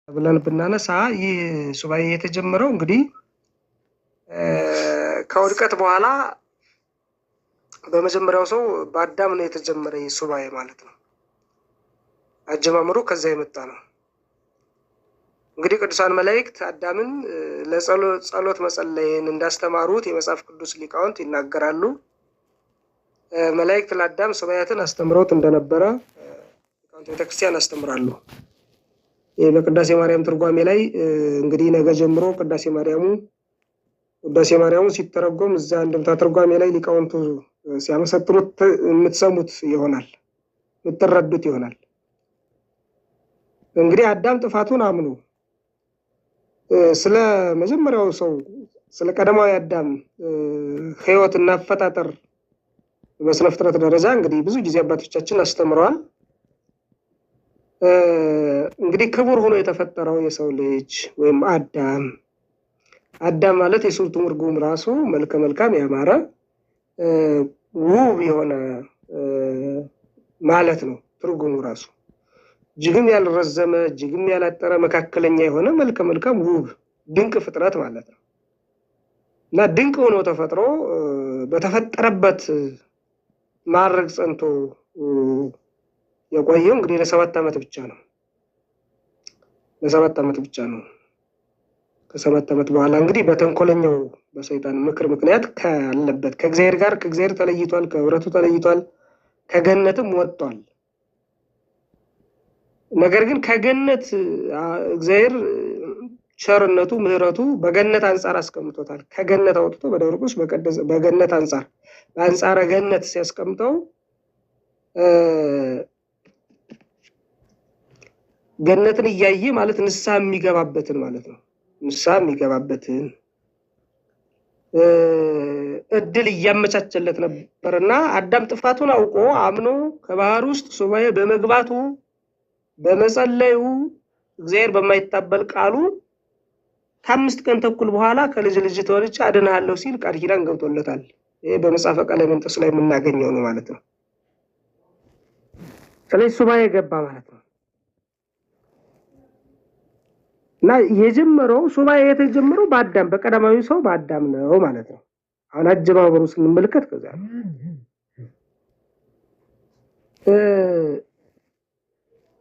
ብለን ብናነሳ ይህ ሱባኤ የተጀመረው እንግዲህ ከውድቀት በኋላ በመጀመሪያው ሰው በአዳም ነው የተጀመረ ይህ ሱባኤ ማለት ነው። አጀማመሩ ከዛ የመጣ ነው። እንግዲህ ቅዱሳን መላእክት አዳምን ለጸሎት መጸለይን እንዳስተማሩት የመጽሐፍ ቅዱስ ሊቃውንት ይናገራሉ። መላእክት ለአዳም ሱባኤያትን አስተምረውት እንደነበረ ሊቃውንት ቤተክርስቲያን ያስተምራሉ። በቅዳሴ ማርያም ትርጓሜ ላይ እንግዲህ ነገ ጀምሮ ቅዳሴ ማርያሙ ሲተረጎም እዛ እንደምታ ትርጓሜ ላይ ሊቃውንቱ ሲያመሰጥሩት የምትሰሙት ይሆናል፣ የምትረዱት ይሆናል። እንግዲህ አዳም ጥፋቱን አምኖ ስለ መጀመሪያው ሰው ስለ ቀደማዊ አዳም ሕይወትና አፈጣጠር በስነ ፍጥረት ደረጃ እንግዲህ ብዙ ጊዜ አባቶቻችን አስተምረዋል። እንግዲህ ክቡር ሆኖ የተፈጠረው የሰው ልጅ ወይም አዳም ማለት የስሙ ትርጉም ራሱ መልከ መልካም ያማረ ውብ የሆነ ማለት ነው። ትርጉሙ ራሱ እጅግም ያልረዘመ እጅግም ያላጠረ መካከለኛ የሆነ መልከ መልካም ውብ ድንቅ ፍጥረት ማለት ነው እና ድንቅ ሆኖ ተፈጥሮ በተፈጠረበት ማድረግ ጸንቶ የቆየው እንግዲህ ለ7 ዓመት ብቻ ነው። ለ7 ዓመት ብቻ ነው። ከ7 ዓመት በኋላ እንግዲህ በተንኮለኛው በሰይጣን ምክር ምክንያት ካለበት ከእግዚአብሔር ተለይቷል፣ ከህብረቱ ተለይቷል፣ ከገነትም ወጥቷል። ነገር ግን ከገነት እግዚአብሔር ቸርነቱ ምሕረቱ በገነት አንጻር አስቀምጦታል። ከገነት አውጥቶ በደብረ ቁስ በገነት አንጻር በአንጻረ ገነት ሲያስቀምጠው ገነትን እያየ ማለት ንስሐ የሚገባበትን ማለት ነው። ንስሐ የሚገባበትን እድል እያመቻቸለት ነበርና አዳም ጥፋቱን አውቆ አምኖ ከባህር ውስጥ ሱባኤ በመግባቱ በመጸለዩ እግዚአብሔር በማይታበል ቃሉ ከ5 ቀን ተኩል በኋላ ከልጅ ተወልጄ አድንሃለሁ ሲል ቃል ኪዳን ገብቶለታል። ይሄ በመጽሐፈ ቀለሜንጦስ ላይ የምናገኘው ነው ማለት ነው። ስለዚህ ሱባኤ ገባ ማለት ነው እና የጀመረው ሱባኤ የተጀመረው በአዳም በቀዳማዊ ሰው በአዳም ነው ማለት ነው። አሁን አጀማመሩ ስንመለከት ከዛ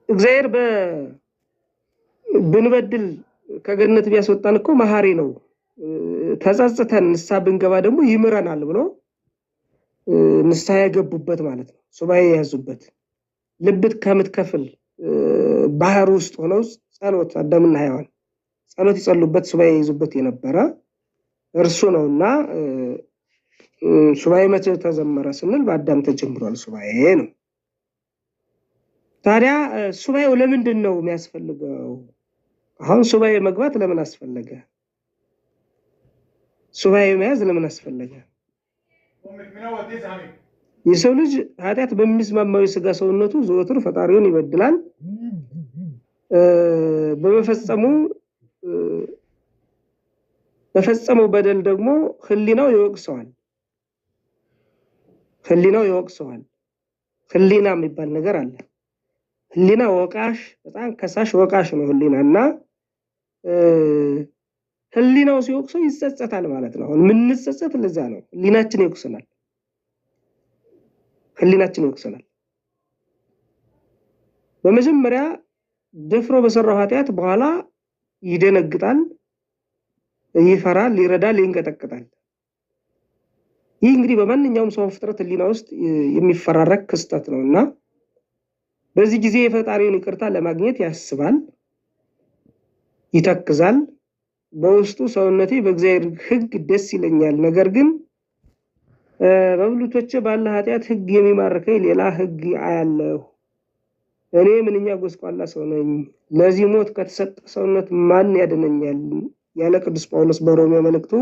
እግዚአብሔር ብንበድል ከገነት ቢያስወጣን እኮ መሐሪ ነው፣ ተጸጽተን ንስሐ ብንገባ ደግሞ ይምረናል ብሎ ንስሐ ያገቡበት ማለት ነው። ሱባኤ የያዙበት ልብት ከምትከፍል ባህር ውስጥ ሆነው ጸሎት አዳምና ሔዋን ጸሎት ይጸሉበት ሱባኤ ይዙበት የነበረ እርሱ ነውና ሱባኤ መቼ ተጀመረ ስንል በአዳም ተጀምሯል ሱባኤ ነው። ታዲያ ሱባኤው ለምንድን ነው የሚያስፈልገው? አሁን ሱባኤ መግባት ለምን አስፈለገ? ሱባኤ መያዝ ለምን አስፈለገ? የሰው ልጅ ኃጢአት በሚስማማው የሥጋ ሰውነቱ ዘወትር ፈጣሪውን ይበድላል። በፈጸመው በደል ደግሞ ህሊናው ይወቅሰዋል። ህሊና የሚባል ነገር አለ። ህሊና ወቃሽ፣ በጣም ከሳሽ ወቃሽ ነው ህሊናና ህሊናው ሲወቅሰው ይጸጸታል ማለት ነው። አሁን የምንጸጸት ለዛ ነው። ህሊናችን ይወቅሰናል። በመጀመሪያ ደፍሮ በሰራው ኃጢአት በኋላ ይደነግጣል፣ ይፈራል፣ ይረዳል፣ ይንቀጠቀጣል። ይህ እንግዲህ በማንኛውም ሰው ፍጥረት ህሊና ውስጥ የሚፈራረቅ ክስተት ነውና በዚህ ጊዜ የፈጣሪውን ይቅርታ ለማግኘት ያስባል፣ ይተክዛል። በውስጡ ሰውነቴ በእግዚአብሔር ሕግ ደስ ይለኛል፣ ነገር ግን በብልቶቼ ባለ ኃጢአት ሕግ የሚማርከኝ ሌላ ሕግ አያለሁ። እኔ ምንኛ ጎስቋላ ሰው ነኝ፣ ለዚህ ሞት ከተሰጠ ሰውነት ማን ያድነኛል? ያለ ቅዱስ ጳውሎስ በሮሜ መልእክቱ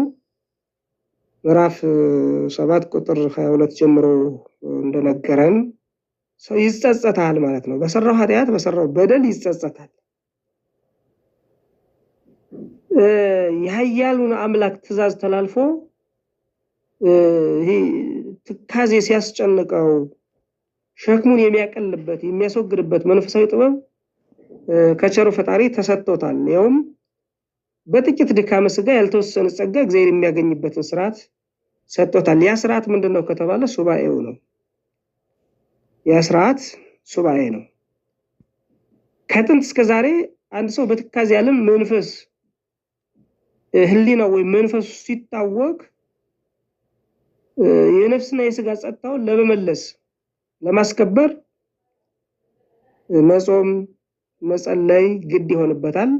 ምዕራፍ 7 ቁጥር 22 ጀምሮ እንደነገረን ሰው ይጸጸታል ማለት ነው። በሰራው ኃጢአት በሰራው በደል ይጸጸታል። የኃያሉን አምላክ ትእዛዝ ተላልፎ ይሄ ትካዜ ሲያስጨንቀው ሸክሙን የሚያቀልበት የሚያስወግድበት መንፈሳዊ ጥበብ ከቸሩ ፈጣሪ ተሰጥቶታል። ያውም በጥቂት ድካመ ሥጋ ያልተወሰነ ጸጋ እግዚአብሔር የሚያገኝበትን ስርዓት ሰጥቶታል። ያ ስርዓት ምንድነው ከተባለ ሱባኤው ነው። ያ ስርዓት ሱባኤ ነው። ከጥንት እስከ ዛሬ አንድ ሰው በትካዜ ዓለም መንፈስ ህሊናው ወይ መንፈሱ ሲታወቅ የነፍስና የሥጋ ጸጥታውን ለመመለስ ለማስከበር መጾም መጸለይ ግድ ይሆንበታል።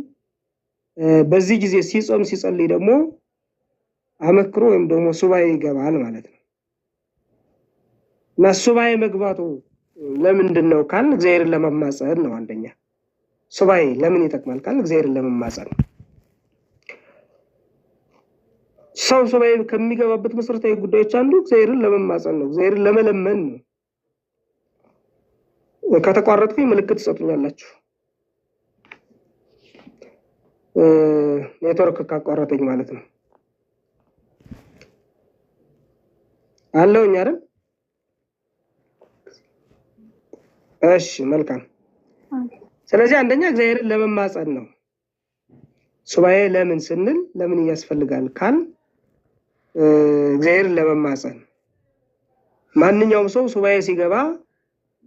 በዚህ ጊዜ ሲጾም ሲጸልይ ደግሞ አመክሮ ወይም ደግሞ ሱባኤ ይገባል ማለት ነው። እና ሱባኤ መግባቱ ለምንድን ነው ካልን እግዚአብሔርን ለመማጸን ነው። አንደኛ ሱባኤ ለምን ይጠቅማል ካልን እግዚአብሔርን ለመማጸን ነው። ሰው ሱባኤ ከሚገባበት መሰረታዊ ጉዳዮች አንዱ እግዚአብሔርን ለመማጸን ነው። እግዚአብሔርን ለመለመን ነው። ከተቋረጥኩኝ ምልክት ትሰጡኛላችሁ። ኔትወርክ ካቋረጠኝ ማለት ነው። አለውኝ አይደል? እሺ መልካም። ስለዚህ አንደኛ እግዚአብሔርን ለመማጸን ነው። ሱባኤ ለምን ስንል ለምን ያስፈልጋል ካል እግዚአብሔርን ለመማጸን ማንኛውም ሰው ሱባኤ ሲገባ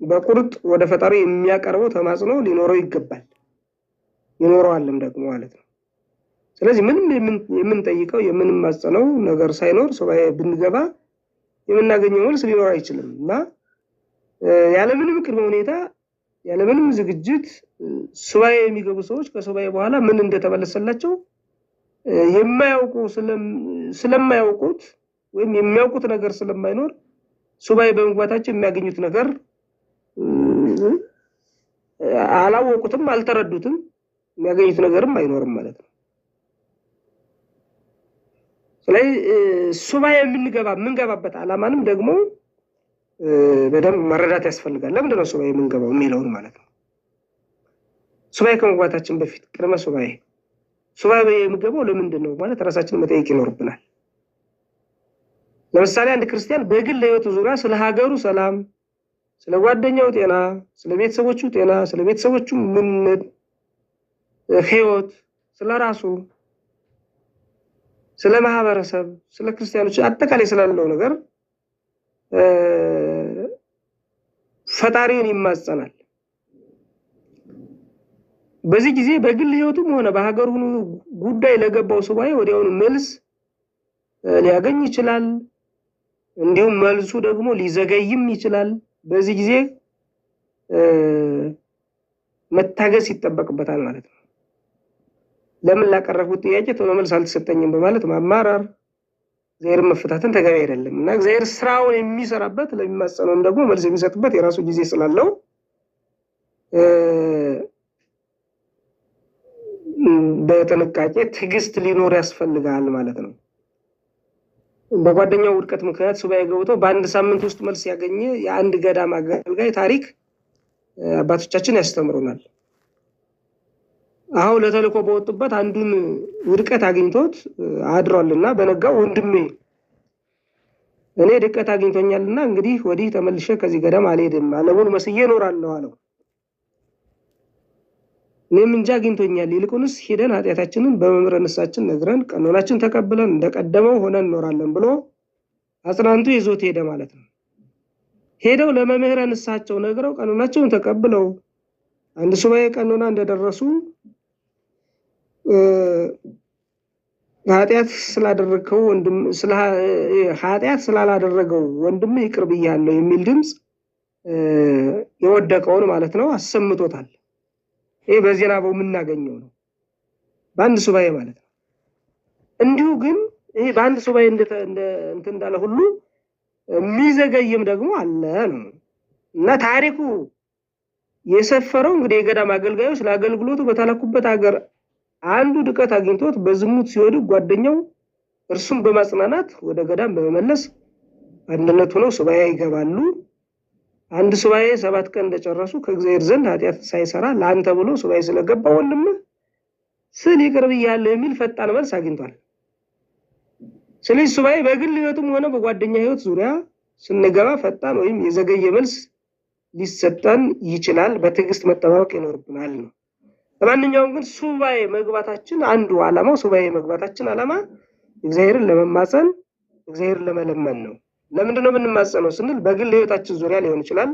በቁርጥ ወደ ፈጣሪ የሚያቀርበው ተማጽኖ ሊኖረው ይገባል፣ ይኖረዋልም ደግሞ ማለት ነው። ስለዚህ ምንም የምንጠይቀው የምንማጸነው ነገር ሳይኖር ሱባኤ ብንገባ የምናገኘው መልስ ሊኖር አይችልም እና ያለምንም ቅድመ ሁኔታ ያለምንም ዝግጅት ሱባኤ የሚገቡ ሰዎች ከሱባኤ በኋላ ምን እንደተመለሰላቸው ስለማያውቁት ወይም የሚያውቁት ነገር ስለማይኖር ሱባኤ በመግባታቸው የሚያገኙት ነገር አላወቁትም፣ አልተረዱትም፣ የሚያገኙት ነገርም አይኖርም ማለት ነው። ስለዚህ ሱባኤ የምንገባበት ዓላማንም ደግሞ በደንብ መረዳት ያስፈልጋል። ለምንድን ነው ሱባኤ የምንገባው የሚለውን ማለት ነው። ሱባኤ ከመግባታችን በፊት ቅድመ ሱባኤ የምንገባው ለምንድን ነው ማለት ራሳችንን መጠየቅ ይኖርብናል። ለምሳሌ አንድ ክርስቲያን በግል ሕይወቱ ዙሪያ ስለ ሀገሩ ሰላም፣ ስለ ጓደኛው ጤና፣ ስለ ቤተሰቦቹ ጤና፣ ስለ ቤተሰቦቹ ምንነት ሕይወት፣ ስለ ራሱ፣ ስለ ማህበረሰብ፣ ስለ ክርስቲያኖች አጠቃላይ ስላለው ነገር ፈጣሪውን ይማጸናል። በዚህ ጊዜ በግል ሕይወቱም ሆነ በሀገሩ ጉዳይ ለገባው ሱባኤ ወዲያውኑ መልስ ሊያገኝ ይችላል። እንዲሁም መልሱ ደግሞ ሊዘገይም ይችላል። በዚህ ጊዜ መታገስ ይጠበቅበታል ማለት ነው። ለምን ላቀረብኩት ጥያቄ ቶሎ መልስ አልተሰጠኝም በማለት ማማራር እግዚአብሔር መፈታተን ተገቢ አይደለም እና እግዚአብሔር ስራውን የሚሰራበት ለሚማጸነውም ደግሞ መልስ የሚሰጥበት የራሱ ጊዜ ስላለው በጥንቃቄ ትዕግስት ሊኖር ያስፈልጋል ማለት ነው። በጓደኛው ውድቀት ምክንያት ሱባኤ ገብቶ በአንድ ሳምንት ውስጥ መልስ ያገኘ የአንድ ገዳም አገልጋይ ታሪክ አባቶቻችን ያስተምሩናል። አሁን ለተልእኮ በወጡበት አንዱን ውድቀት አግኝቶት አድሯልና በነጋው ወንድሜ እኔ ድቀት አግኝቶኛልና እንግዲህ ወዲህ ተመልሼ ከዚህ ገዳም አልሄድም፣ ዓለሙን መስዬ እኖራለሁ አለው። እኔም እንጃ አግኝቶኛል፣ ይልቁንስ ሄደን ኃጢአታችንን በመምህረ ንስሐችን ነግረን ቀኖናችን ተቀብለን እንደቀደመው ሆነን እኖራለን ብሎ አጽናንቶ ይዞት ሄደ ማለት ነው። ሄደው ለመምህረ ንስሐቸው ነግረው ቀኖናቸውን ተቀብለው አንድ ሱባኤ ቀኖና እንደደረሱ ኃጢአት ስላላደረገው ወንድም ይቅር ብያለሁ የሚል ድምፅ የወደቀውን ማለት ነው አሰምቶታል። ይሄ በዜና የምናገኘው ነው በአንድ ሱባኤ ማለት ነው። እንዲሁ ግን ይሄ በአንድ ሱባኤ እንዳለ ሁሉ የሚዘገይም ደግሞ አለ ነው እና ታሪኩ የሰፈረው እንግዲህ የገዳም አገልጋዮች ለአገልግሎቱ በተላኩበት ሀገር አንዱ ድቀት አግኝቶት በዝሙት ሲወድቅ ጓደኛው እርሱም በማጽናናት ወደ ገዳም በመመለስ አንድነት ሆነው ሱባኤ ይገባሉ። አንድ ሱባኤ 7 ቀን እንደጨረሱ ከእግዚአብሔር ዘንድ ኃጢአት ሳይሰራ ለአንተ ብሎ ሱባኤ ስለገባ ወንድም ስል ይቅር ብያለሁ የሚል ፈጣን መልስ አግኝቷል። ስለዚህ ሱባኤ በግል ሕይወቱም ሆነ በጓደኛ ሕይወት ዙሪያ ስንገባ ፈጣን ወይም የዘገየ መልስ ሊሰጠን ይችላል። በትዕግስት መጠባበቅ ይኖርብናል ነው። ለማንኛውም ግን ሱባኤ መግባታችን አንዱ ዓላማው ሱባኤ መግባታችን ዓላማ እግዚአብሔርን ለመማፀን እግዚአብሔርን ለመለመን ነው። ለምንድን ነው የምንማፀነው ስንል በግል ህይወታችን ዙሪያ ሊሆን ይችላል፣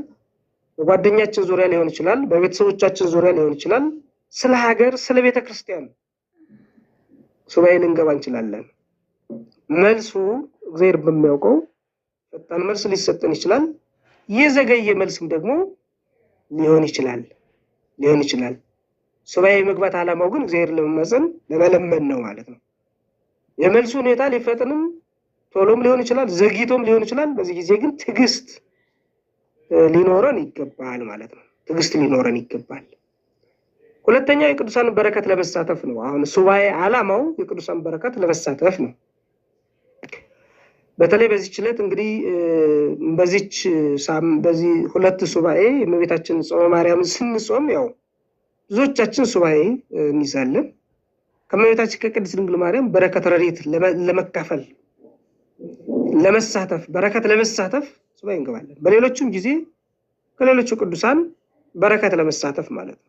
በጓደኛችን ዙሪያ ሊሆን ይችላል፣ በቤተሰቦቻችን ዙሪያ ሊሆን ይችላል። ስለ ሀገር፣ ስለ ቤተክርስቲያን ሱባኤ ልንገባ እንችላለን። መልሱ እግዚአብሔር በሚያውቀው ፈጣን መልስ ሊሰጠን ይችላል። የዘገየ መልስም ደግሞ ሊሆን ይችላል። ሱባኤ መግባት ዓላማው ግን እግዚአብሔር ለመማፀን ለመለመን ነው ማለት ነው። የመልሱ ሁኔታ ሊፈጥንም ቶሎም ሊሆን ይችላል፣ ዘግይቶም ሊሆን ይችላል። በዚህ ጊዜ ግን ትዕግስት ሊኖረን ይገባል ማለት ነው። ትዕግስት ሊኖረን ይገባል። ሁለተኛው የቅዱሳን በረከት ለመሳተፍ ነው። አሁን ሱባኤ ዓላማው የቅዱሳን በረከት ለመሳተፍ ነው። በተለይ በዚህ ችለት እንግዲህ በዚህ ሁለት ሱባኤ የእመቤታችን ጾመ ማርያም ስንጾም ያው ብዙዎቻችን ሱባኤ እንይዛለን። ከእመቤታችን ከቅድስት ድንግል ማርያም በረከት ረድኤት ለመካፈል ለመሳተፍ በረከት ለመሳተፍ ሱባኤ እንገባለን። በሌሎችም ጊዜ ከሌሎቹ ቅዱሳን በረከት ለመሳተፍ ማለት ነው።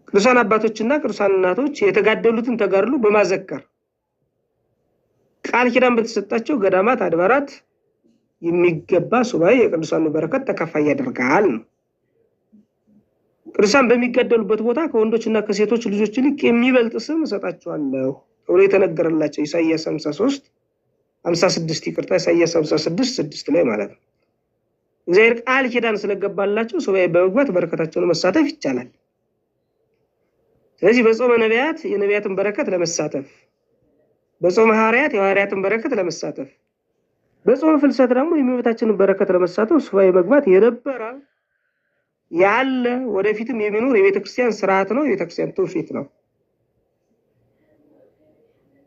ቅዱሳን አባቶችና ቅዱሳን እናቶች የተጋደሉትን ተጋድሎ በማዘከር ቃል ኪዳን በተሰጣቸው ገዳማት አድባራት የሚገባ ሱባኤ የቅዱሳን በረከት ተካፋይ ያደርጋል ነው። ቅዱሳን በሚጋደሉበት ቦታ ከወንዶችና ከሴቶች ልጆች ይልቅ የሚበልጥ ስም እሰጣቸዋለሁ ተብሎ የተነገረላቸው ኢሳይያስ 56 ይቅርታ ኢሳይያስ 56:6 ላይ ማለት ነው። እግዚአብሔር ቃል ኪዳን ስለገባላቸው ሱባኤ በመግባት በረከታቸውን መሳተፍ ይቻላል። ስለዚህ በጾመ ነቢያት የነቢያትን በረከት ለመሳተፍ፣ በጾመ ሐዋርያት የሐዋርያትን በረከት ለመሳተፍ፣ በጾመ ፍልሰት ደግሞ የእመቤታችንን በረከት ለመሳተፍ ሱባኤ መግባት የነበረ ያለ ወደፊትም የሚኖር የቤተክርስቲያን ስርዓት ነው፣ የቤተክርስቲያን ትውፊት ነው።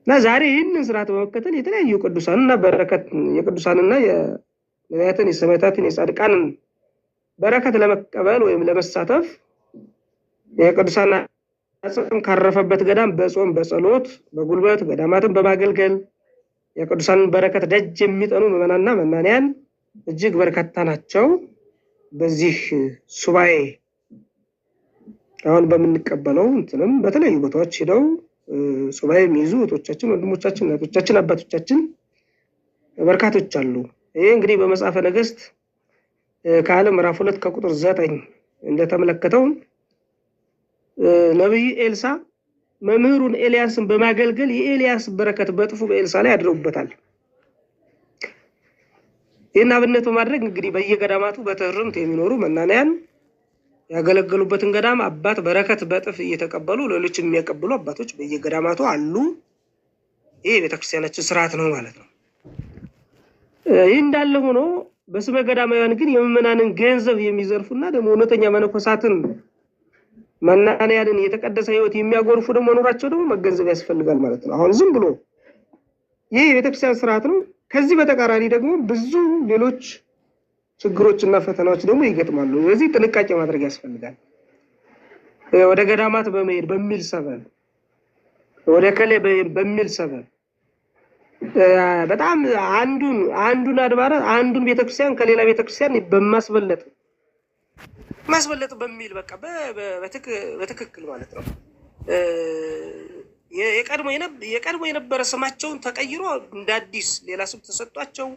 እና ዛሬ ይህንን ስርዓት በመከተል የተለያዩ ቅዱሳንና በረከት የቅዱሳንና የነቢያትን የሰማዕታትን የጻድቃንን በረከት ለመቀበል ወይም ለመሳተፍ የቅዱሳን አጽም ካረፈበት ገዳም በጾም በጸሎት በጉልበት ገዳማትን በማገልገል የቅዱሳንን በረከት ደጅ የሚጠኑ ምዕመናንና መናንያን እጅግ በርካታ ናቸው። በዚህ ሱባኤ አሁን በምንቀበለው እንትንም በተለያዩ ቦታዎች ሄደው ሱባኤ የሚይዙ እህቶቻችን፣ ወንድሞቻችን፣ እናቶቻችን፣ አባቶቻችን በርካቶች አሉ። ይሄ እንግዲህ በመጽሐፈ ነገሥት ከዓለም ምዕራፍ 2 ከቁጥር 9 እንደተመለከተው ነብዩ ኤልሳ መምህሩን ኤልያስን በማገልገል የኤልያስ በረከት በጥፉ በኤልሳ ላይ አድሮበታል። ይህን አብነት በማድረግ እንግዲህ በየገዳማቱ በትህርምት የሚኖሩ መናንያን ያገለገሉበትን ገዳም አባት በረከት በጥፍ እየተቀበሉ ሌሎች የሚያቀብሉ አባቶች በየገዳማቱ አሉ። ይሄ የቤተክርስቲያናችን ስርዓት ነው ማለት ነው። ይህ እንዳለ ሆኖ በስመ ገዳማውያን ግን የምዕመናንን ገንዘብ የሚዘርፉና ደግሞ እውነተኛ መነኮሳትን መናንያንን የተቀደሰ ህይወት የሚያጎርፉ ደግሞ መኖራቸው ደግሞ መገንዘብ ያስፈልጋል ማለት ነው። አሁን ዝም ብሎ ይሄ የቤተክርስቲያን ስርዓት ነው። ከዚህ በተቃራኒ ደግሞ ብዙ ሌሎች ችግሮችና ፈተናዎች ደግሞ ይገጥማሉ። ስለዚህ ጥንቃቄ ማድረግ ያስፈልጋል። ወደ ገዳማት በመሄድ በሚል ሰበብ ወደ ከሌ በሚል ሰበብ በጣም አንዱን አድባራት አንዱን ቤተክርስቲያን ከሌላ ቤተክርስቲያን ማስበለጥ በሚል በቃ በትክክል ማለት ነው የቀድሞ የነበረ ስማቸውን ተቀይሮ እንደ አዲስ ሌላ ስም ተሰጥቷቸው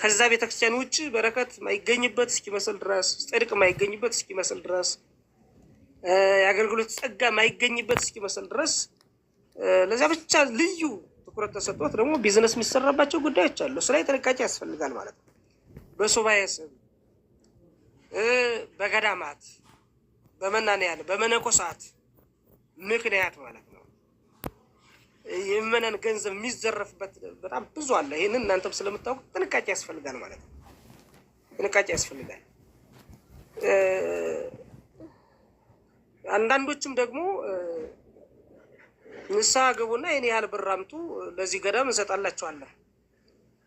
ከዛ ቤተክርስቲያን ውጭ በረከት ማይገኝበት እስኪመስል ድረስ ጽድቅ ማይገኝበት እስኪመስል ድረስ የአገልግሎት ጸጋ ማይገኝበት እስኪመስል ድረስ ለዛ ብቻ ልዩ ትኩረት ተሰጥቶት ደግሞ ቢዝነስ የሚሰራባቸው ጉዳዮች አሉ። ስለዚህ ጥንቃቄ ያስፈልጋል ማለት ነው። በሱባኤ ስም በገዳማት በመናንያን በመነኮሳት ምክንያት ማለት ነው የምዕመናን ገንዘብ የሚዘረፍበት በጣም ብዙ አለ። ይሄንን እናንተም ስለምታውቁ ጥንቃቄ ያስፈልጋል ማለት ነው። ጥንቃቄ ያስፈልጋል። አንዳንዶችም ደግሞ ንስሐ ገቡና የኔ ያህል ብር አምጡ ለዚህ ገዳም እንሰጣላችኋለን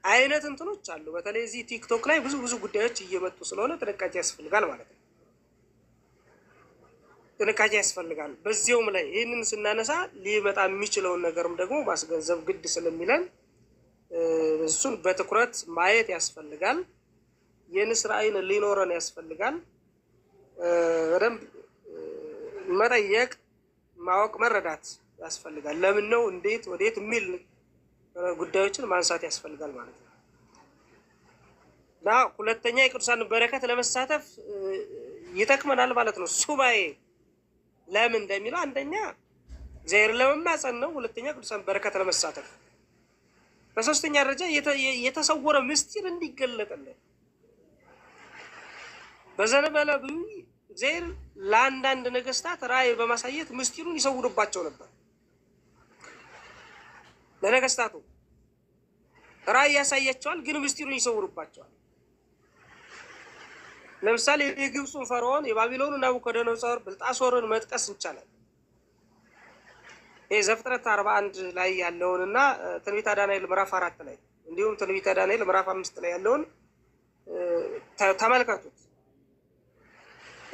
አይነት እንትኖች አሉ። በተለይ እዚህ ቲክቶክ ላይ ብዙ ጉዳዮች እየመጡ ስለሆነ ጥንቃቄ ያስፈልጋል ማለት ነው። ጥንቃቄ ያስፈልጋል። በዚያውም ላይ ይህንን ስናነሳ ሊመጣ የሚችለውን ነገርም ደግሞ ማስገንዘብ ግድ ስለሚለን እሱን በትኩረት ማየት ያስፈልጋል። የንስር አይን ሊኖረን ያስፈልጋል። በደንብ መጠየቅ፣ ማወቅ፣ መረዳት ያስፈልጋል። ለምን ነው እንዴት ወዴት የሚል ጉዳዮችን ማንሳት ያስፈልጋል ማለት ነው። እና ሁለተኛ የቅዱሳን በረከት ለመሳተፍ ይጠቅመናል ማለት ነው። ሱባኤ ለምን እንደሚለው አንደኛ እግዚአብሔር ለመማፀን ነው። ሁለተኛ ቅዱሳን በረከት ለመሳተፍ፣ በሶስተኛ ደረጃ የተሰወረ ምስጢር እንዲገለጥልን በዘነበለ ብሉይ እግዚአብሔር ለአንዳንድ ነገስታት ራእይ በማሳየት ምስጢሩን ይሰውርባቸው ነበር። ለነገስታቱ ራእይ ያሳያቸዋል፣ ግን ምስጢሩን ይሰውርባቸዋል። ለምሳሌ የግብፁን ፈርዖን፣ የባቢሎኑ ናቡከደነፆር፣ ብልጣሶርን መጥቀስ እንቻላል። ይህ ዘፍጥረት 41 ላይ ያለውንና ትንቢተ ዳንኤል ምዕራፍ 4 ላይ እንዲሁም ትንቢተ ዳንኤል ምዕራፍ 5 ላይ ያለውን ተመልከቱት።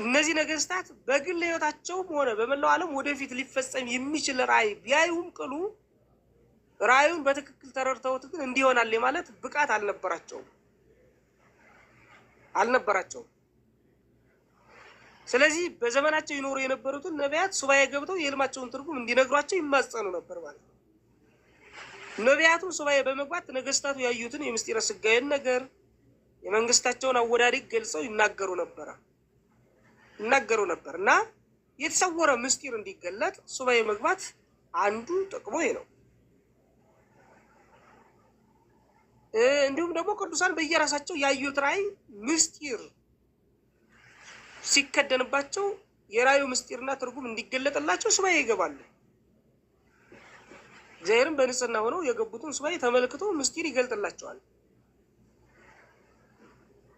እነዚህ ነገስታት በግል ህይወታቸውም ሆነ በመላው ዓለም ወደፊት ሊፈጸም የሚችል ራእይ ቢያዩም ቅሉ ራእዩን በትክክል ተረድተውት ግን እንዲሆናል ማለት ብቃት አልነበራቸውም። ስለዚህ በዘመናቸው ይኖሩ የነበሩትን ነቢያት ሱባኤ ገብተው የህልማቸውን ትርጉም እንዲነግሯቸው ይማጸኑ ነበር ማለት ነው። ነቢያቱን ሱባኤ በመግባት ነገስታቱ ያዩትን የምስጢረ ስጋዌን ነገር የመንግስታቸውን አወዳደቅ ገልጸው ይናገሩ ነበር እና የተሰወረ ምስጢር እንዲገለጥ ሱባኤ መግባት አንዱ ጥቅሙ ነው። እንዲሁም ደግሞ ቅዱሳን በየራሳቸው ያዩት ራእይ ምስጢር ሲከደንባቸው የራእዩ ምስጢርና ትርጉም እንዲገለጥላቸው ሱባኤ ይገባሉ። እግዚአብሔርም በንጽህና ሆነው የገቡትን ሱባኤ ተመልክቶ ምስጢር ይገልጥላቸዋል።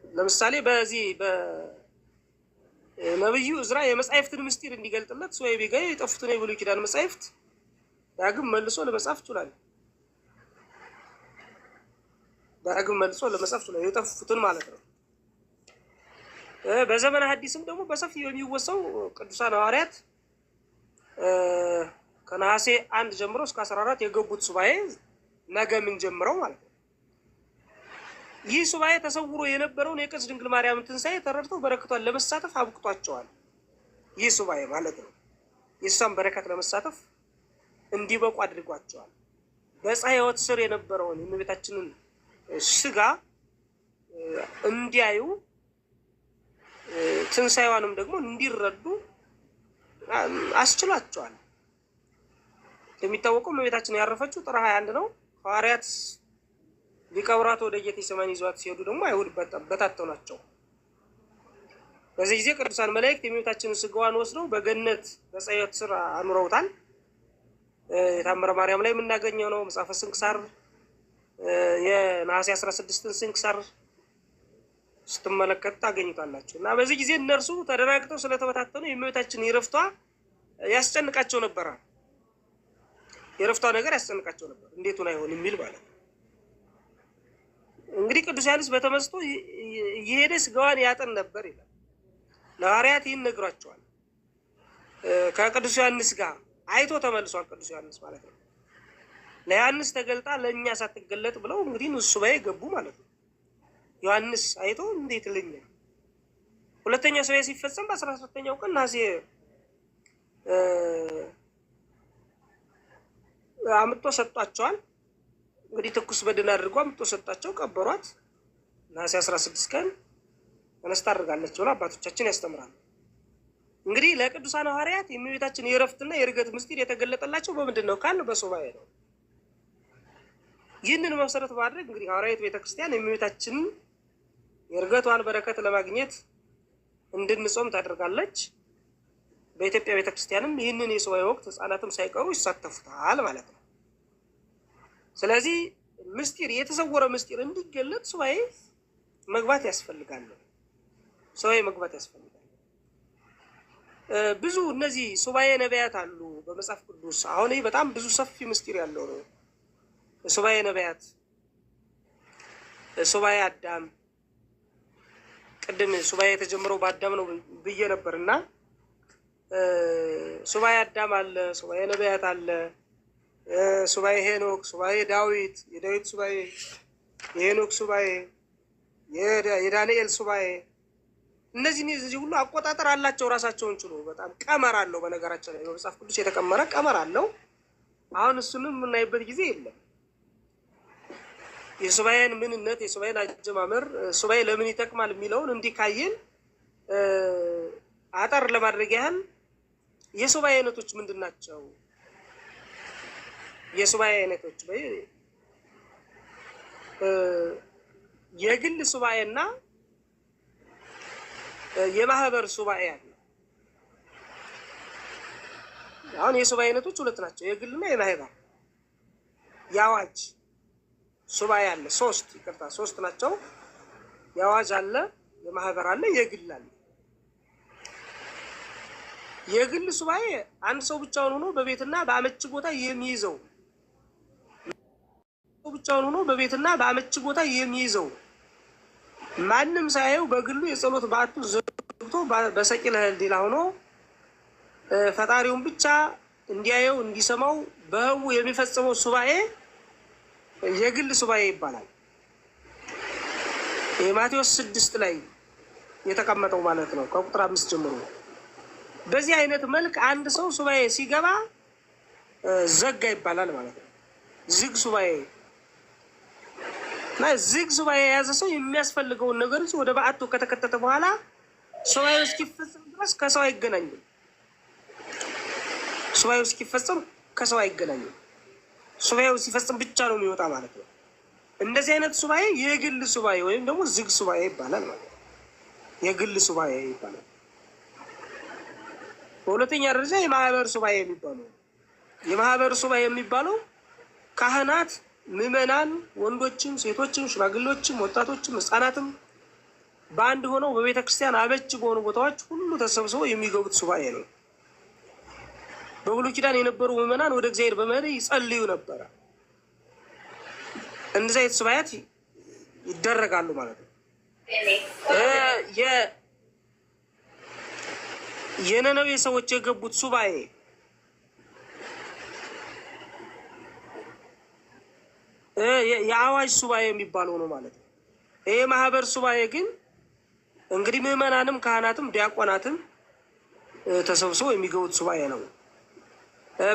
ለምሳሌ በዚህ በነብዩ ዕዝራ የመጻሕፍትን ምስጢር እንዲገልጥለት ሱባኤ ቢገባ የጠፉትን የብሉይ ኪዳን መጻሕፍት ዳግም መልሶ ለመጻፍ ይችላል። የጠፉትን ማለት ነው። በዘመነ ሐዲስም ደግሞ በሰፊው የሚወሰው ቅዱሳን ሐዋርያት ከነሐሴ 1 ጀምሮ እስከ 14 የገቡት ሱባኤ ነገ ምን ጀምረው ማለት ነው። ይህ ሱባኤ ተሰውሮ የነበረውን የቅድስት ድንግል ማርያም ትንሣኤ ተረድተው በረከቷን ለመሳተፍ አብቅቷቸዋል። ይህ ሱባኤ ማለት ነው የእሷን በረከት ለመሳተፍ እንዲበቁ አድርጓቸዋል። በዕፀ ሕይወት ስር የነበረውን የእመቤታችንን ስጋ እንዲያዩ ትንሣኤዋንም ደግሞ እንዲረዱ አስችሏቸዋል። የሚታወቀው እመቤታችን ያረፈችው ጥር 21 ነው። ሐዋርያት ሊቀብሯት ወደ ጌቴሴማኒ ይዘዋት ሲሄዱ ደግሞ አይሁድ በታተኗቸው። በዚህ ጊዜ ቅዱሳን መላእክት የእመቤታችንን ስጋዋን ወስደው በገነት በዕፀ ሕይወት ስር አኑረውታል። የታምረ ማርያም ላይ የምናገኘው ነው። መጽሐፈ ስንክሳር የነሐሴ 16ን ስንክሳር ስትመለከቱ ታገኙታላችሁ። እና በዚህ ጊዜ እነርሱ ተደናግጠው ስለተበታተኑ የእመቤታችን የረፍቷ ያስጨንቃቸው ነበር። የረፍቷ ነገር ያስጨንቃቸው ነበር። እንዴት ሆነ አይሆን የሚል ማለት ነው። እንግዲህ ቅዱስ ዮሐንስ በተመስጦ እየሄደ ስጋዋን ያጠን ነበር ይላል። ለሐዋርያት ይህን ነግሯቸዋል። ከቅዱስ ዮሐንስ ጋር አይቶ ተመልሷል። ቅዱስ ዮሐንስ ማለት ነው። ለዮሐንስ ተገልጣ ለእኛ ሳትገለጥ ብለው እንግዲህ ሱባኤ ገቡ ማለት ነው። ዮሐንስ አይቶ እንዴት ልኛ ሁለተኛው ሱባኤ ሲፈጸም በ13ኛው ቀን ነሐሴ አምጥቶ ሰጧቸዋል። እንግዲህ ትኩስ በድን አድርጎ አምጥቶ ሰጣቸው፣ ቀበሯት። ነሐሴ 16 ቀን ተነስታ አድርጋለች ብለው አባቶቻችን ያስተምራሉ። እንግዲህ ለቅዱሳን ሐዋርያት የእመቤታችን የእረፍትና የእርገት ምስጢር የተገለጠላቸው በምንድን ነው ካልን በሱባኤ ነው። ይህንን መሰረት ማድረግ እንግዲህ ሐዋርያዊት ቤተክርስቲያን የእመቤታችንን የእርገቷን በረከት ለማግኘት እንድንጾም ታደርጋለች። በኢትዮጵያ ቤተክርስቲያንም ይህንን የሱባኤ ወቅት ሕፃናትም ሳይቀሩ ይሳተፉታል ማለት ነው። ስለዚህ ምስጢር የተሰወረ ምስጢር እንዲገለጥ ሱባኤ መግባት ያስፈልጋል። ብዙ እነዚህ ሱባኤ ነቢያት አሉ በመጽሐፍ ቅዱስ። አሁን በጣም ብዙ ሰፊ ምስጢር ያለው ነው። ሱባኤ ነቢያት፣ ሱባኤ አዳም፣ ቅድም ሱባኤ የተጀመረው በአዳም ነው ብዬ ነበር እና ሱባኤ አዳም አለ፣ ሱባኤ ነቢያት አለ፣ ሱባኤ ሄኖክ፣ ሱባኤ ዳዊት፣ የዳዊት ሱባኤ፣ የሄኖክ ሱባኤ፣ የዳንኤል ሱባኤ፣ እነዚህ ሁሉ አቆጣጠር አላቸው ራሳቸውን ችሎ በጣም ቀመር አለው። በነገራችን ላይ በመጽሐፍ ቅዱስ የተቀመረ ቀመር አለው። አሁን እሱንም የምናይበት ጊዜ የለም። የሱባኤን ምንነት፣ የሱባኤን አጀማመር፣ ሱባኤ ለምን ይጠቅማል የሚለውን እንዲህ ካየን አጠር ለማድረግ ያህል የሱባኤ አይነቶች ምንድን ናቸው? የሱባኤ አይነቶች የግል ሱባኤና የማህበር ሱባኤ አለ። አሁን የሱባኤ አይነቶች ሁለት ናቸው፣ የግልና የማህበር። የአዋጅ ሱባኤ አለ፣ ሶስት ናቸው። የአዋጅ አለ፣ የማህበር አለ፣ የግል አለ። የግል ሱባኤ አንድ ሰው ብቻውን ሆኖ በቤትና በአመች ቦታ የሚይዘው ማንም ሳያየው በግሉ የጸሎት በዓቱ ዘግቶ በሰቂለ ሕሊና ሆኖ ፈጣሪውን ብቻ እንዲያየው እንዲሰማው በህቡ የሚፈጽመው ሱባኤ የግል ሱባኤ ይባላል። የማቴዎስ 6 ላይ የተቀመጠው ማለት ነው፣ ከቁጥር 5 ጀምሮ። በዚህ አይነት መልክ አንድ ሰው ሱባኤ ሲገባ ዘጋ ይባላል ማለት ነው። ዝግ ሱባኤ እና ዝግ ሱባኤ የያዘ ሰው የሚያስፈልገውን ነገር ወደ በዓቱ ከተከተተ በኋላ ሱባኤው እስኪፈጸም ድረስ ከሰው አይገናኝም። ሱባኤው እስኪፈጸም ከሰው አይገናኝም። ሱባኤው ሲፈጽም ብቻ ነው የሚወጣ ማለት ነው። እንደዚህ አይነት ሱባኤ የግል ሱባኤ ወይም ደግሞ ዝግ ሱባኤ ይባላል ማለት ነው። የግል ሱባኤ ይባላል። በሁለተኛ ደረጃ የማህበር ሱባኤ የሚባለው የማህበር ሱባኤ የሚባለው ካህናት፣ ምዕመናን፣ ወንዶችም፣ ሴቶችም፣ ሽማግሌዎችም፣ ወጣቶችም፣ ህፃናትም በአንድ ሆነው በቤተ ክርስቲያን አመች በሆኑ ቦታዎች ሁሉ ተሰብስበው የሚገቡት ሱባኤ ነው። በብሉይ ኪዳን የነበሩ ምዕመናን ወደ እግዚአብሔር በመሄድ ይጸልዩ ነበረ። እንደዚህ አይነት ሱባኤያት ይደረጋሉ ማለት ነው። የነነዌ ሰዎች የገቡት ሱባኤ የአዋጅ ሱባኤ የሚባለው ነው ማለት ነው። ይሄ ማህበር ሱባኤ ግን እንግዲህ ምዕመናንም ካህናትም ዲያቆናትም ተሰብስበው የሚገቡት ሱባኤ ነው።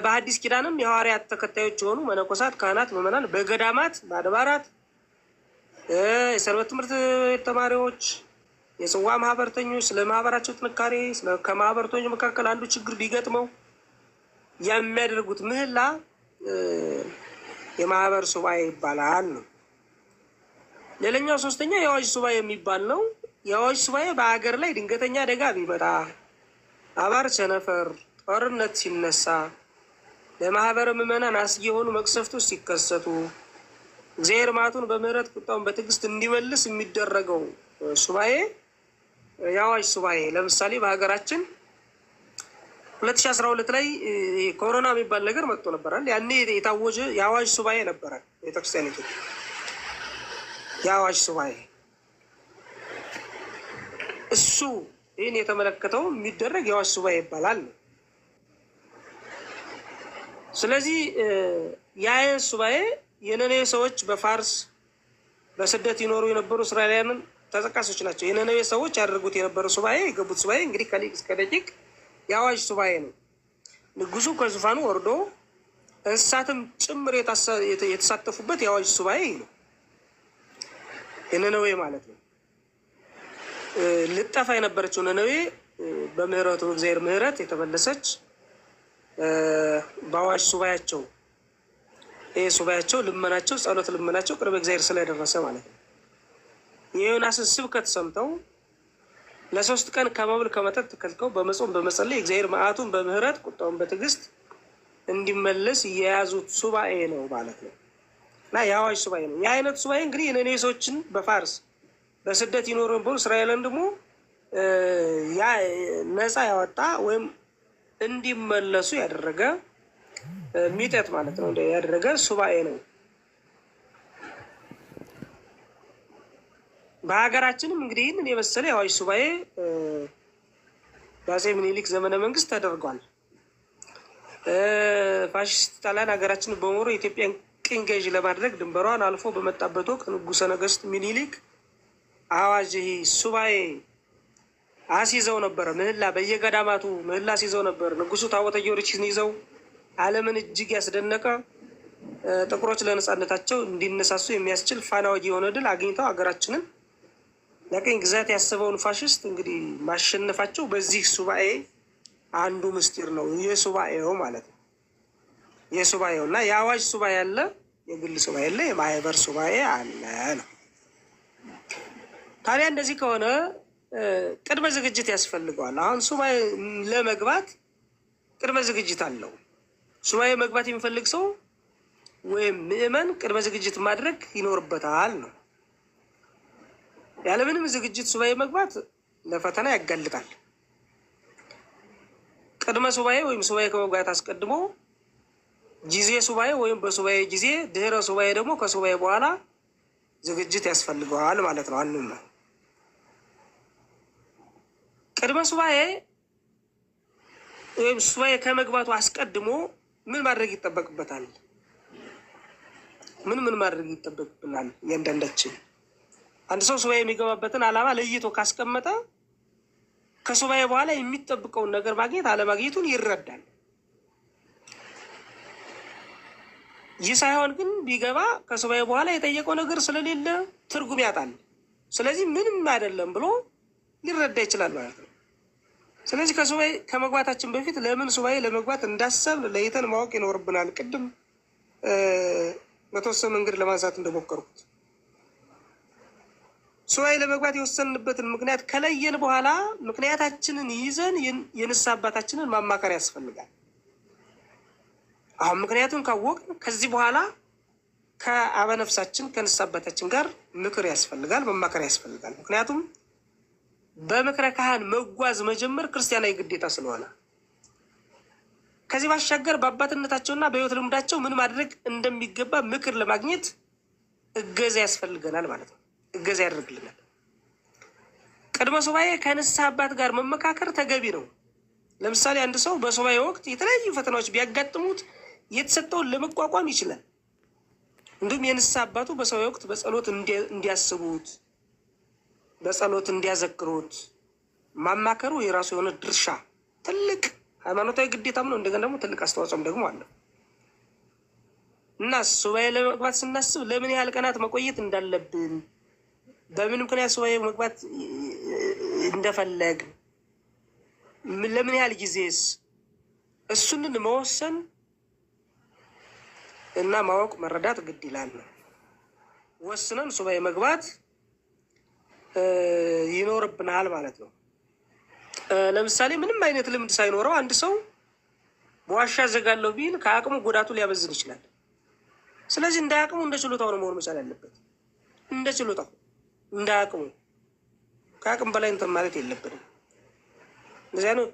በሐዲስ ኪዳንም የሐዋርያት ተከታዮች የሆኑ መነኮሳት፣ ካህናት፣ ምዕመናን በገዳማት በአድባራት የሰንበት ትምህርት ተማሪዎች፣ የጽዋ ማህበርተኞች ስለ ማህበራቸው ጥንካሬ ከማህበርተኞች መካከል አንዱ ችግር ቢገጥመው የሚያደርጉት ምህላ የማህበር ሱባኤ ይባላል ነው። ሌላኛው ሶስተኛው የአዋጅ ሱባኤ የሚባል ነው። የአዋጅ ሱባኤ በሀገር ላይ ድንገተኛ አደጋ ቢመጣ፣ አባር፣ ቸነፈር፣ ጦርነት ሲነሳ፣ ለማህበረ ምዕመናን አስጊ የሆኑ መቅሰፍቶች ሲከሰቱ እግዚአብሔር መዓቱን በምህረት ቁጣውን በትዕግስት እንዲመልስ የሚደረገው ሱባኤ የአዋጅ ሱባኤ። ለምሳሌ በሀገራችን 2012 ላይ ኮሮና የሚባል ነገር መጥቶ ነበራል። ያኔ የታወጀ የአዋጅ ሱባኤ ነበረ። ቤተክርስቲያኒቱ የአዋጅ ሱባኤ እሱ ይህን የተመለከተው የሚደረግ የአዋጅ ሱባኤ ይባላል። ስለዚህ የአይን ሱባኤ የነነዌ ሰዎች በፋርስ በስደት ይኖሩ የነበሩ እስራኤላውያንን ተጠቃሾች ናቸው። የነነዌ ሰዎች ያደርጉት የነበረው ሱባኤ የገቡት ሱባኤ እንግዲህ ከሊቅ እስከ ደቂቅ የአዋጅ ሱባኤ ነው። ንጉሱ ከዙፋኑ ወርዶ እንስሳትም ጭምር የተሳተፉበት የአዋጅ ሱባኤ ነው። የነነዌ ማለት ነው። ልጠፋ የነበረችው ነነዌ በምህረቱ እግዚአብሔር ምህረት የተመለሰች በአዋጅ ሱባኤያቸው ይህ ሱባኤያቸው ልመናቸው፣ ጸሎት ልመናቸው ቅርብ እግዚአብሔር ስለደረሰ ማለት ነው። የዮናስን ስብከት ሰምተው ለ3 ቀን ከመብል ከመጠጥ ተከልከው በመጾም በመጸለይ እግዚአብሔር መዓቱን በምህረት ቁጣውን በትዕግስት እንዲመለስ የያዙት ሱባኤ ነው ማለት ነው። እና የአዋጅ ሱባኤ ነው። የአይነት ሱባኤ እንግዲህ የነነዌ ሰዎችን በፋርስ በስደት ይኖሩ ነበሩ እስራኤልን ደግሞ ነፃ ያወጣ ወይም እንዲመለሱ ያደረገ ሚጠት ማለት ነው ያደረገ ሱባኤ ነው። በሀገራችንም እንግዲህ ይህንን የመሰለ የአዋጅ ሱባኤ በአፄ ምኒልክ ዘመነ መንግስት ተደርጓል። ፋሽስት ጣሊያን ሀገራችንን በመሮ የኢትዮጵያን ቅኝ ገዢ ለማድረግ ድንበሯን አልፎ በመጣበት ወቅት ንጉሰ ነገስት ምኒልክ አዋጅ ሱባኤ አስይዘው ነበር። ምህላ በየገዳማቱ ምህላ ሲይዘው ነበር። ንጉሱ ታቦተ ጊዮርጊስን ይዘው ዓለምን እጅግ ያስደነቀ ጥቁሮች ለነጻነታቸው እንዲነሳሱ የሚያስችል ፋና ወጊ የሆነ ድል አግኝተው ሀገራችንን ለቀኝ ግዛት ያሰበውን ፋሽስት እንግዲህ ማሸነፋቸው በዚህ ሱባኤ አንዱ ምስጢር ነው። የሱባኤው ማለት ነው። የሱባኤው እና የአዋጅ ሱባኤ አለ፣ የግል ሱባኤ አለ፣ የማህበር ሱባኤ አለ ነው። ታዲያ እንደዚህ ከሆነ ቅድመ ዝግጅት ያስፈልገዋል። አሁን ሱባኤ ለመግባት ቅድመ ዝግጅት አለው። ሱባኤ መግባት የሚፈልግ ሰው ወይም ምዕመን ቅድመ ዝግጅት ማድረግ ይኖርበታል ነው። ያለምንም ዝግጅት ሱባኤ መግባት ለፈተና ያጋልጣል። ቅድመ ሱባኤ ወይም ሱባኤ ከመግባት አስቀድሞ ጊዜ ሱባኤ ወይም በሱባኤ ጊዜ፣ ድህረ ሱባኤ ደግሞ ከሱባኤ በኋላ ዝግጅት ያስፈልገዋል ማለት ነው። አንዱ ነው። ቅድመ ሱባኤ ወይም ሱባኤ ከመግባቱ አስቀድሞ ምን ማድረግ ይጠበቅበታል? ምን ማድረግ ይጠበቅብናል? እያንዳንዳችን አንድ ሰው ሱባኤ የሚገባበትን ዓላማ ለይቶ ካስቀመጠ ከሱባኤ በኋላ የሚጠብቀውን ነገር ማግኘት አለማግኘቱን ይረዳል። ይህ ሳይሆን ግን ቢገባ ከሱባኤ በኋላ የጠየቀው ነገር ስለሌለ ትርጉም ያጣል። ስለዚህ ምንም አይደለም ብሎ ሊረዳ ይችላል ማለት ነው። ስለዚህ ከሱባኤ ከመግባታችን በፊት ለምን ሱባኤ ለመግባት እንዳሰብን ለይተን ማወቅ ይኖርብናል። ቅድም በተወሰነ መንገድ ለማንሳት እንደሞከርኩት ሱባኤ ለመግባት የወሰንበትን ምክንያት ከለየን በኋላ ምክንያታችንን ይዘን የንስሐ አባታችንን ማማከር ያስፈልጋል። አሁን ምክንያቱን ካወቅን ከዚህ በኋላ ከአበነፍሳችን ከንስሐ አባታችን ጋር ምክር ያስፈልጋል፣ መማከር ያስፈልጋል። ምክንያቱም በምክረ ካህን መጓዝ መጀመር ክርስቲያናዊ ግዴታ ስለሆነ ከዚህ ባሻገር በአባትነታቸውና በሕይወት ልምዳቸው ምን ማድረግ እንደሚገባ ምክር ለማግኘት እገዛ ያስፈልገናል ማለት ነው። እገዛ ያደርግልናል። ቅድመ ሱባኤ ከንስሐ አባት ጋር መመካከር ተገቢ ነው። ለምሳሌ አንድ ሰው በሱባኤ ወቅት የተለያዩ ፈተናዎች ቢያጋጥሙት የተሰጠውን ለመቋቋም ይችላል። እንዲሁም የንስሐ አባቱ በሱባኤ ወቅት በጸሎት እንዲያስቡት፣ በጸሎት እንዲያዘክሩት ማማከሩ የራሱ የሆነ ድርሻ ትልቅ ሃይማኖታዊ ግዴታም ነው። እንደገና ደግሞ ትልቅ አስተዋጽኦም ደግሞ አለው እና ሱባኤ ለመግባት ስናስብ ለምን ያህል ቀናት መቆየት እንዳለብን፣ በምን ምክንያት ሱባኤ መግባት እንደፈለግ፣ ለምን ያህል ጊዜስ፣ እሱንን መወሰን እና ማወቅ መረዳት ግድ ይላል ነው። ወስነን ሱባኤ መግባት ይኖርብናል ማለት ነው። ለምሳሌ ምንም አይነት ልምድ ሳይኖረው አንድ ሰው በዋሻ ዘጋለሁ ቢል ከአቅሙ ጉዳቱ ሊያበዝን ይችላል። ስለዚህ እንደ አቅሙ እንደ ችሎታው ነው መሆን መቻል ያለበት። እንደ ችሎታው እንደ አቅሙ፣ ከአቅም በላይ እንትን ማለት የለብንም። እንደዚያ ነው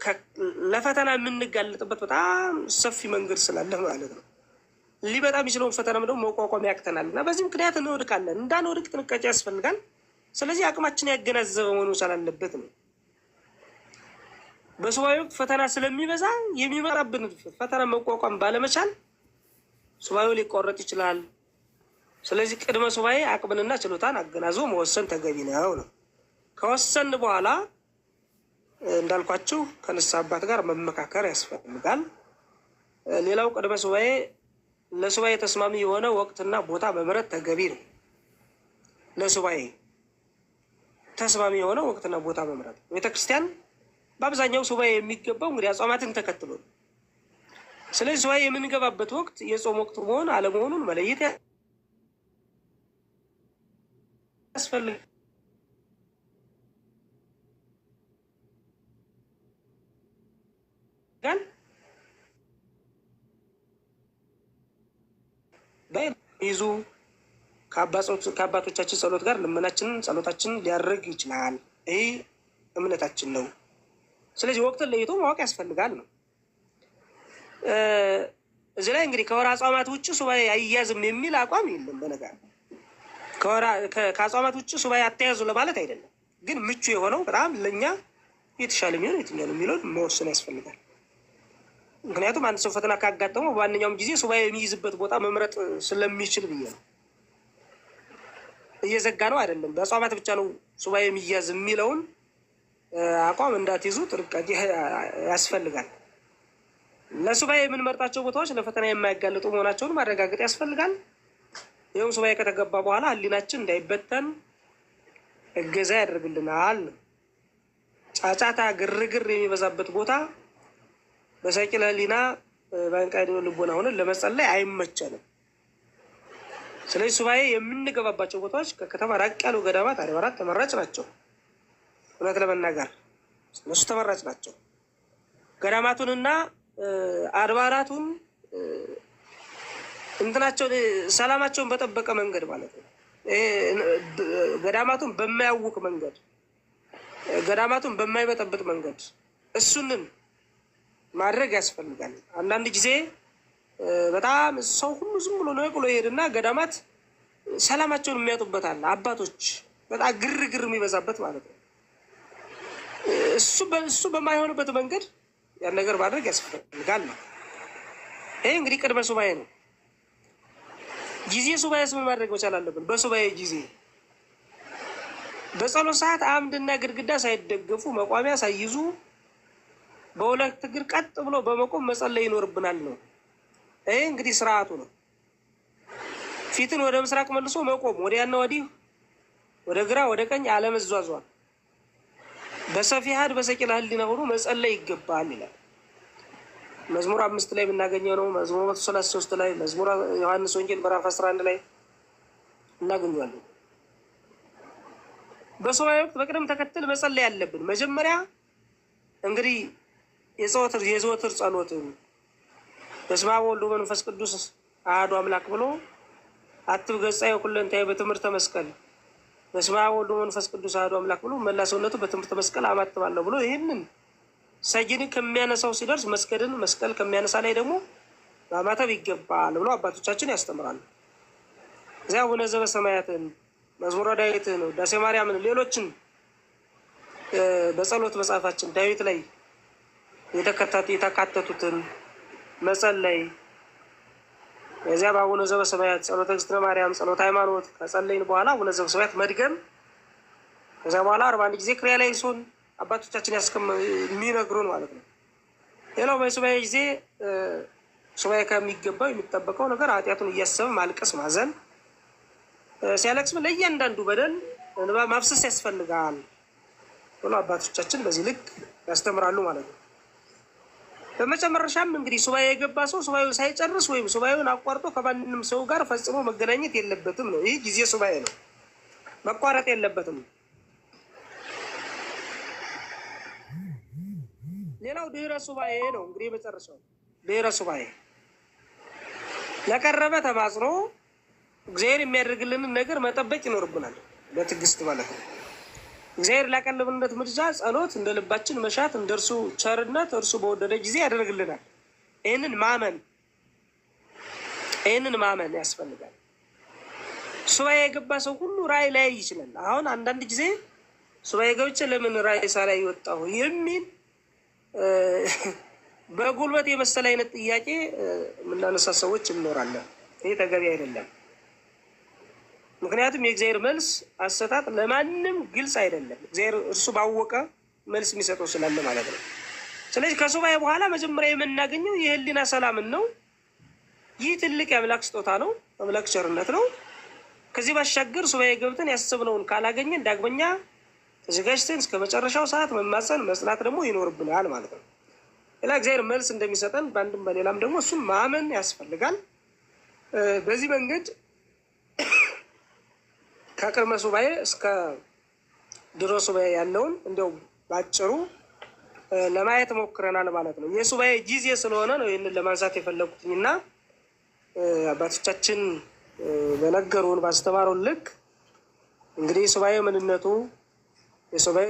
ለፈተና የምንጋለጥበት በጣም ሰፊ መንገድ ስላለ ማለት ነው። ሊመጣ የሚችለውን ፈተና ደግሞ መቋቋም ያቅተናል እና በዚህ ምክንያት እንወድቃለን። እንዳንወድቅ ጥንቃቄ ያስፈልጋል። ስለዚህ አቅማችን ያገናዘበ መሆን መቻል አለበት ነው። በሱባኤ ወቅት ፈተና ስለሚበዛ የሚመጣብን ፈተና መቋቋም ባለመቻል ሱባኤው ሊቆረጥ ይችላል። ስለዚህ ቅድመ ሱባኤ አቅምንና ችሎታን አገናዝቦ መወሰን ተገቢ ነው ነው። ከወሰን በኋላ እንዳልኳችሁ ከንስሐ አባት ጋር መመካከር ያስፈልጋል። ሌላው ቅድመ ሱባኤ ለሱባኤ ተስማሚ የሆነ ወቅትና ቦታ መምረጥ ተገቢ ነው። ለሱባኤ ተስማሚ የሆነ ወቅትና ቦታ መምረጥ ቤተክርስቲያን በአብዛኛው ሱባኤ የሚገባው እንግዲህ አጽዋማትን ተከትሎ ነው። ስለዚህ ሱባኤ የምንገባበት ወቅት የጾም ወቅት መሆን አለመሆኑን መለየት ያስፈልጋል። ይዙ ከአባቶቻችን ጸሎት ጋር ልመናችንን ጸሎታችንን ሊያደርግ ይችላል። ይህ እምነታችን ነው። ስለዚህ ወቅትን ለይቶ ማወቅ ያስፈልጋል ነው። እዚህ ላይ እንግዲህ ከወር አጽዋማት ውጭ ሱባኤ አይያዝም የሚል አቋም የለም። በነገር ከአጽዋማት ውጭ ሱባኤ አተያዙ ለማለት አይደለም፣ ግን ምቹ የሆነው በጣም ለእኛ የተሻለ የሚሆነው የትኛው ነው የሚለውን መወሰን ያስፈልጋል። ምክንያቱም አንድ ሰው ፈተና ካጋጠመው በማንኛውም ጊዜ ሱባኤ የሚይዝበት ቦታ መምረጥ ስለሚችል ብዬ ነው። እየዘጋ ነው አይደለም፣ በአጽዋማት ብቻ ነው ሱባኤ የሚያዝ የሚለውን አቋም እንዳትይዙ ጥንቃቄ ያስፈልጋል። ለሱባኤ የምንመርጣቸው ቦታዎች ለፈተና የማያጋልጡ መሆናቸውን ማረጋገጥ ያስፈልጋል። ይህም ሱባኤ ከተገባ በኋላ ህሊናችን እንዳይበተን እገዛ ያደርግልናል። ጫጫታ፣ ግርግር የሚበዛበት ቦታ በሰቂለ ህሊና በአንቃይዶ ልቦና ሆነን ለመጸለይ አይመቸንም። ስለዚህ ሱባኤ የምንገባባቸው ቦታዎች ከከተማ ራቅ ያሉ ገዳማት አድባራት ተመራጭ ናቸው። እውነት ለመናገር እነሱ ተመራጭ ናቸው። ገዳማቱንና አድባራቱን እንትናቸው ሰላማቸውን በጠበቀ መንገድ ማለት ነው። ገዳማቱን በማያውቅ መንገድ፣ ገዳማቱን በማይበጠብጥ መንገድ እሱንን ማድረግ ያስፈልጋል። አንዳንድ ጊዜ በጣም ሰው ሁሉ ዝም ብሎ ነቅሎ ይሄድና ገዳማት ሰላማቸውን የሚያጡበታል። አባቶች በጣም ግርግር የሚበዛበት ማለት ነው። እሱ በማይሆንበት መንገድ ያን ነገር ማድረግ ያስፈልጋል ነው። ይሄ እንግዲህ ቅድመ ሱባኤ ነው። ጊዜ ሱባኤ ምን ማድረግ መቻል አለብን? በሱባኤ ጊዜ በጸሎት ሰዓት አምድና ግድግዳ ሳይደገፉ መቋሚያ ሳይይዙ በሁለት እግር ቀጥ ብሎ በመቆም መጸለይ ይኖርብናል ነው። ይሄ እንግዲህ ስርዓቱ ነው። ፊትን ወደ ምስራቅ መልሶ መቆም፣ ወዲያና ወዲህ፣ ወደ ግራ ወደ ቀኝ አለመዟዟር፣ በሰፊሃድ በሰቂለ ህሊና ሆኖ መጸለይ ይገባል ይላል። መዝሙር 5 ላይ የምናገኘው ነው። መዝሙር 133 ላይ፣ መዝሙር ዮሐንስ ወንጌል ምዕራፍ 11 ላይ እናገኘዋለን። በሱባኤ ወቅት በቅደም ተከተል መጸለይ ያለብን መጀመሪያ እንግዲህ የዘወትር ጸሎትን በስመ አብ ወወልድ ወመንፈስ ቅዱስ አሐዱ አምላክ ብሎ አትብ ገጻዬ ኩለንታዬ በትምህርተ መስቀል በስመ አብ ወወልድ ወመንፈስ ቅዱስ አሐዱ አምላክ ብሎ መላ ሰውነቱ በትምህርተ መስቀል አማትባለሁ ብሎ ይህንን ሰጊድን ከሚያነሳው ሲደርስ መስቀል ከሚያነሳ ላይ ደግሞ ማማተብ ይገባል ብሎ አባቶቻችን ያስተምራሉ። እዚያ አቡነ ዘበሰማያትን፣ መዝሙረ ዳዊትን፣ ውዳሴ ማርያምን፣ ሌሎችን በጸሎት መጽሐፋችን ዳዊት ላይ የተካተቱትን መጸለይ፣ እዚያ በአቡነ ዘበሰማያት ጸሎተ እግዝእትነ ማርያም፣ ጸሎተ ሃይማኖት ከጸለይን በኋላ አቡነ ዘበሰማያት መድገም፣ ከዚያ በኋላ 41 ጊዜ ክሪያ ላይ ሶን አባቶቻችን የሚነግሩን ማለት ነው። ሌላው በሱባኤ ጊዜ ሱባኤ ከሚገባው የሚጠበቀው ነገር ኃጢአቱን እያሰበ ማልቀስ፣ ማዘን፣ ሲያለቅስ ለእያንዳንዱ በደል እንባ ማፍሰስ ያስፈልጋል ብሎ አባቶቻችን በዚህ ልክ ያስተምራሉ ማለት ነው። በመጨረሻም እንግዲህ ሱባኤ የገባ ሰው ሱባኤውን ሳይጨርስ ወይም ሱባኤውን አቋርጦ ከማንም ሰው ጋር ፈጽሞ መገናኘት የለበትም ነው። ይህ ጊዜ ሱባኤ ነው፣ መቋረጥ የለበትም። ሌላው ድህረ ሱባኤ ነው። እንግዲህ የመጨረሻው ድህረ ሱባኤ ለቀረበ ተማጽኖ እግዚአብሔር የሚያደርግልንን ነገር መጠበቅ ይኖርብናል፣ በትዕግስት ማለት ነው። እግዚአብሔር ላቀረብንለት ምልጃ ጸሎት እንደ ልባችን መሻት እንደ እርሱ ቸርነት እርሱ በወደደ ጊዜ ያደርግልናል። ይህንን ማመን ያስፈልጋል። ሱባኤ የገባ ሰው ሁሉ ራእይ ላይ ይችላል። አሁን አንዳንድ ጊዜ ሱባኤ ገብቼ ለምን ራእይ ሳላይ ወጣሁ የሚል በጉልበት የመሰለ አይነት ጥያቄ የምናነሳ ሰዎች እንኖራለን። ይህ ተገቢ አይደለም። ምክንያቱም የእግዚአብሔር መልስ አሰጣጥ ለማንም ግልጽ አይደለም። እግዚአብሔር እርሱ ባወቀ መልስ የሚሰጠው ስላለ ማለት ነው። ስለዚህ ከሱባኤ በኋላ መጀመሪያ የምናገኘው የህሊና ሰላምን ነው። ይህ ትልቅ የአምላክ ስጦታ ነው፣ አምላክ ቸርነት ነው። ከዚህ ባሻገር ሱባኤ ገብተን ያሰብነውን ካላገኘን ዳግመኛ ተዘጋጅተን እስከ መጨረሻው ሰዓት መማፀን መጽናት ደግሞ ይኖርብናል ማለት ነው። ሌላ እግዚአብሔር መልስ እንደሚሰጠን በአንድም በሌላም ደግሞ እሱም ማመን ያስፈልጋል። በዚህ መንገድ ከቅድመ ሱባኤ እስከ ድሮ ሱባኤ ያለውን እንዲያው ባጭሩ ለማየት ሞክረናል ማለት ነው። የሱባኤ ጊዜ ስለሆነ ነው ይህንን ለማንሳት የፈለጉትኝና አባቶቻችን በነገሩን ባስተማሩን ልክ እንግዲህ የሱባኤ ምንነቱ የሱባኤ